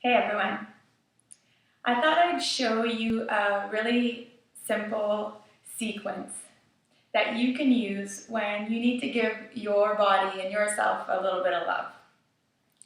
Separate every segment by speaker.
Speaker 1: Hey everyone. I thought I'd show you a really simple sequence that you can use when you need to give your body and yourself a little bit of love.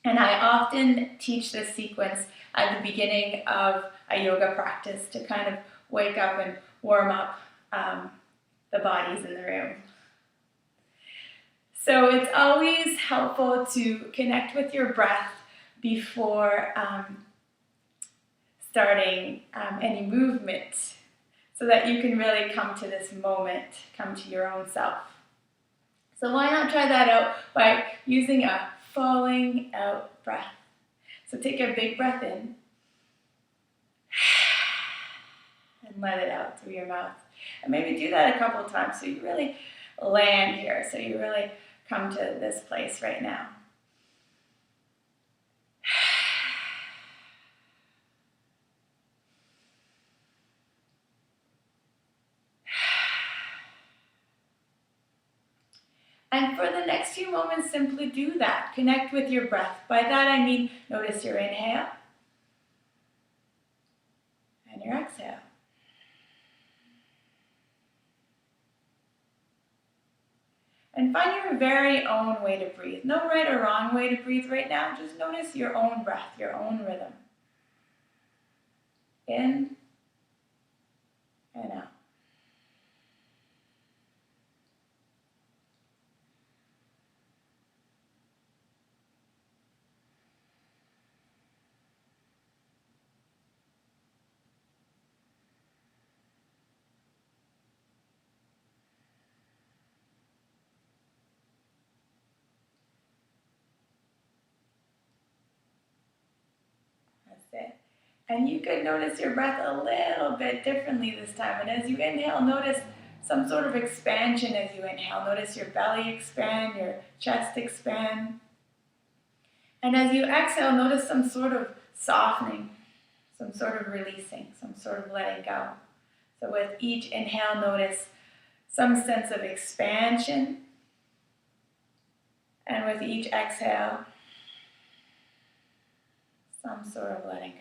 Speaker 1: And I often teach this sequence at the beginning of a yoga practice to kind of wake up and warm up the bodies in the room. So it's always helpful to connect with your breath before starting any movement so that you can really come to this moment, come to your own self. So why not try that out by using a falling out breath. So take a big breath in and let it out through your mouth. And maybe do that a couple of times so you really land here, so you really come to this place right now. And for the next few moments, simply do that. Connect with your breath. By that I mean notice your inhale and your exhale. And find your very own way to breathe. No right or wrong way to breathe right now. Just notice your own breath, your own rhythm. In and out. That's it. And you could notice your breath a little bit differently this time. And as you inhale, notice some sort of expansion as you inhale. Notice your belly expand, your chest expand. And as you exhale, notice some sort of softening, some sort of releasing, some sort of letting go. So with each inhale, notice some sense of expansion. And with each exhale, some sort of letting go.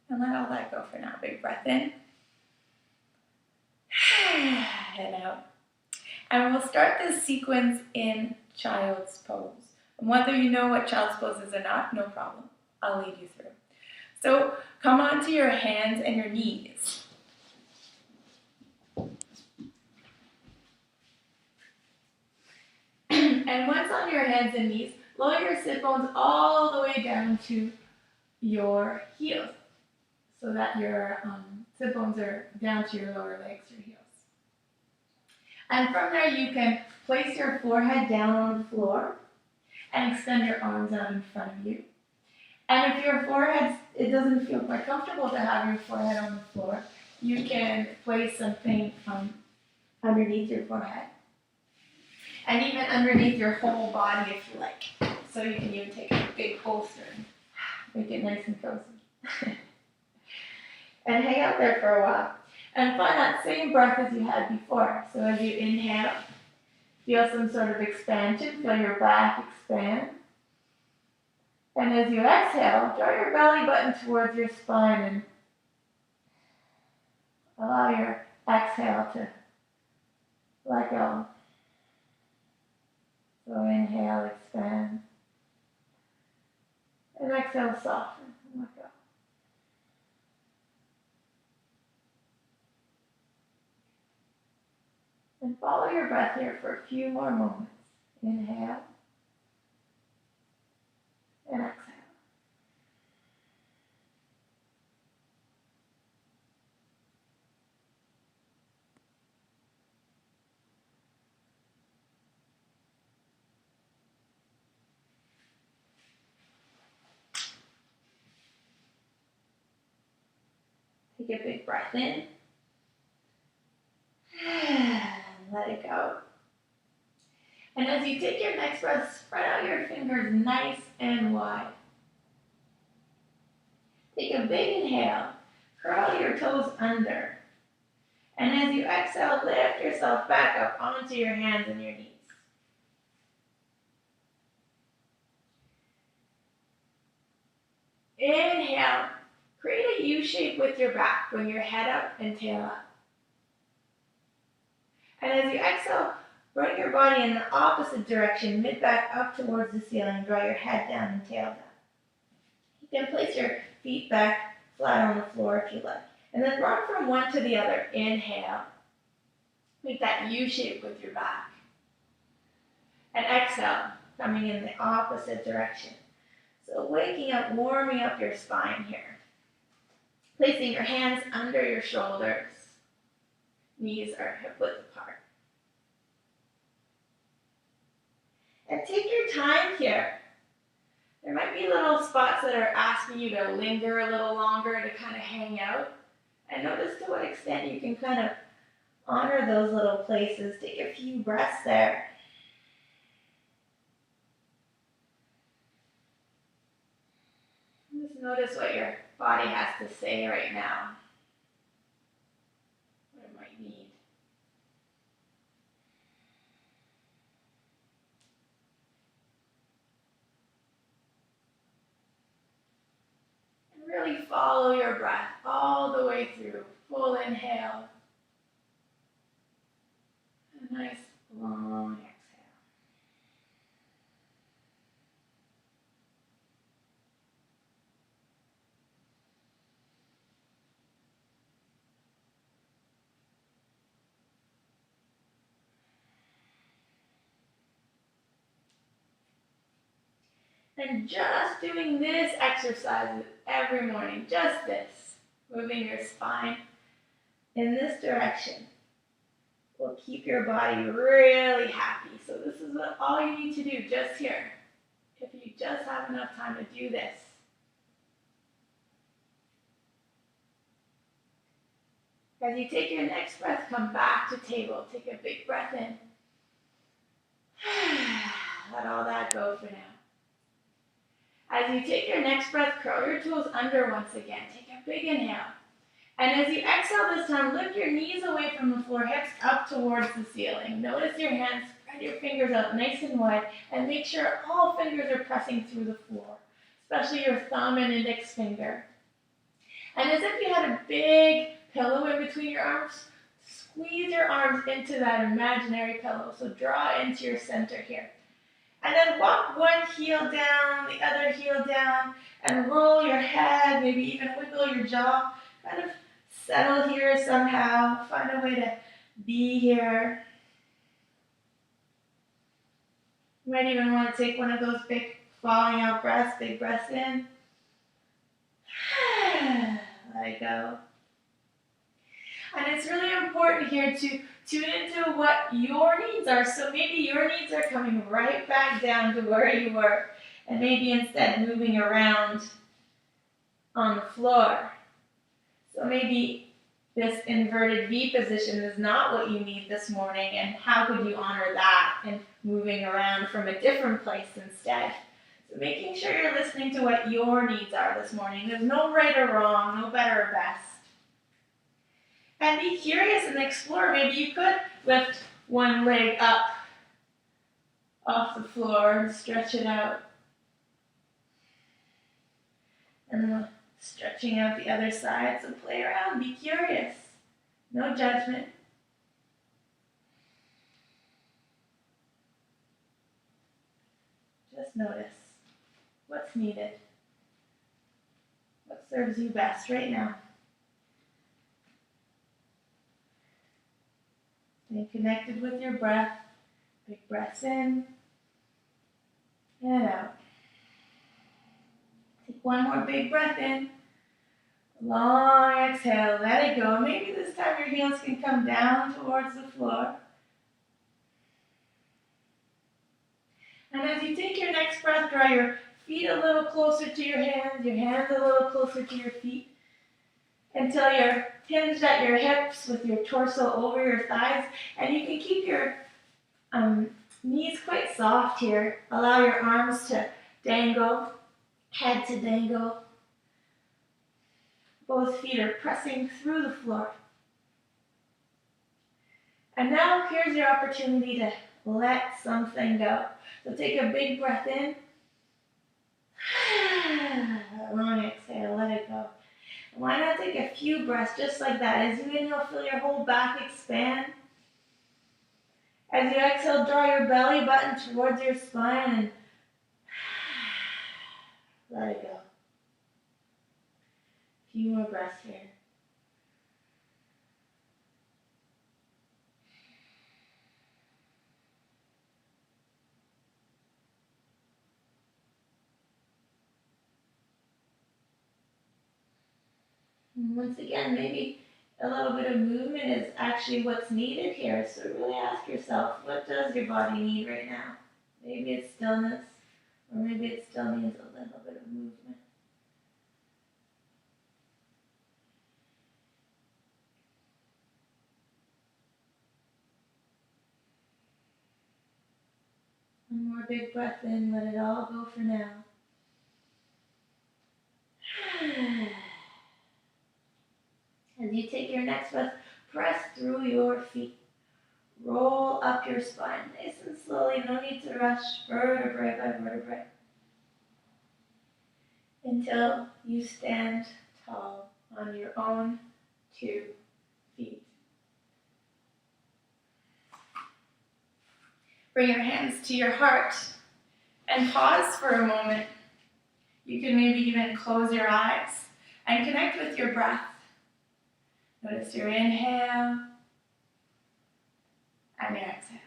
Speaker 1: And let all that go for now. Big breath in. And out. And we'll start this sequence in child's pose. And whether you know what child's pose is or not, no problem. I'll lead you through. So come onto your hands and your knees. And once on your hands and knees, lower your sit bones all the way down to your heels, so that your sit bones are down to your lower legs, your heels. And from there, you can place your forehead down on the floor and extend your arms out in front of you. And if your forehead, it doesn't feel quite comfortable to have your forehead on the floor, you can place something underneath your forehead. And even underneath your whole body if you like. So you can even take a big bolster and make it nice and cozy. And hang out there for a while. And find that same breath as you had before. So as you inhale, feel some sort of expansion. Feel your back expand. And as you exhale, draw your belly button towards your spine and allow your exhale to let go. So inhale, expand. And exhale, soften and let go. And follow your breath here for a few more moments. Inhale and exhale. Take a big breath in. Let it go. And as you take your next breath, spread out your fingers nice and wide. Take a big inhale. Curl your toes under. And as you exhale, lift yourself back up onto your hands and your knees. Inhale. Create a U shape with your back. Bring your head up and tail up. And as you exhale, bring your body in the opposite direction, mid-back up towards the ceiling. Draw your head down and tail down. You can place your feet back flat on the floor if you like. And then rock from one to the other. Inhale. Make that U shape with your back. And exhale, coming in the opposite direction. So waking up, warming up your spine here. Placing your hands under your shoulders. Knees are hip width apart. And take your time here. There might be little spots that are asking you to linger a little longer, to kind of hang out. And notice to what extent you can kind of honor those little places. Take a few breaths there. Just notice what your body has to say right now. What it might need. And really follow your breath all the way through. Full inhale. A nice long exhale. And just doing this exercise every morning, just this, moving your spine in this direction, will keep your body really happy. So this is all you need to do just here. If you just have enough time to do this. As you take your next breath, come back to table. Take a big breath in. Let all that go for now. As you take your next breath, curl your toes under once again. Take a big inhale. And as you exhale this time, lift your knees away from the floor, hips up towards the ceiling. Notice your hands, spread your fingers out nice and wide, and make sure all fingers are pressing through the floor, especially your thumb and index finger. And as if you had a big pillow in between your arms, squeeze your arms into that imaginary pillow. So draw into your center here. And then walk one heel down, the other heel down, and roll your head, maybe even wiggle your jaw. Kind of settle here somehow. Find a way to be here. You might even want to take one of those big falling out breaths, big breaths in. Let it go. And it's really important here to tune into what your needs are. So maybe your needs are coming right back down to where you were, and maybe instead moving around on the floor. So maybe this inverted V position is not what you need this morning, and how could you honor that in moving around from a different place instead? So making sure you're listening to what your needs are this morning. There's no right or wrong, no better or best. And be curious and explore. Maybe you could lift one leg up off the floor and stretch it out. And then stretching out the other side. So play around, be curious. No judgment. Just notice what's needed. What serves you best right now. Stay connected with your breath. Big breaths in and out. Take one more big breath in. Long exhale. Let it go. Maybe this time your heels can come down towards the floor. And as you take your next breath, draw your feet a little closer to your hands a little closer to your feet. until you're hinged at your hips with your torso over your thighs, and you can keep your knees quite soft here. Allow your arms to dangle, head to dangle. Both feet are pressing through the floor. And now here's your opportunity to let something go. So take a big breath in. Long exhale, let it go. Why not take a few breaths just like that? As you inhale, feel your whole back expand. As you exhale, draw your belly button towards your spine and let it go. A few more breaths here. And once again, maybe a little bit of movement is actually what's needed here. So really ask yourself, what does your body need right now? Maybe it's stillness, or maybe it still needs a little bit of movement. One more big breath in, let it all go for now. As you take your next breath, press through your feet. Roll up your spine, nice and slowly, no need to rush, vertebrae by vertebrae, until you stand tall on your own 2 feet. Bring your hands to your heart and pause for a moment. You can maybe even close your eyes and connect with your breath. Notice your inhale and your exhale.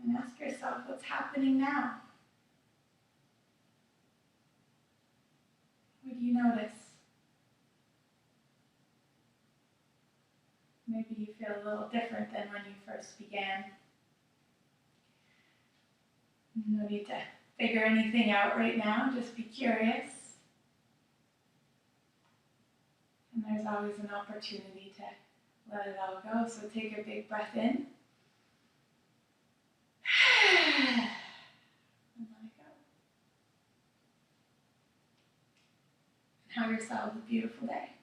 Speaker 1: And ask yourself, what's happening now? What do you notice? Maybe you feel a little different than when you first began. No need to figure anything out right now, just be curious. And there's always an opportunity to let it all go, so take a big breath in. And let it go. And have yourselves a beautiful day.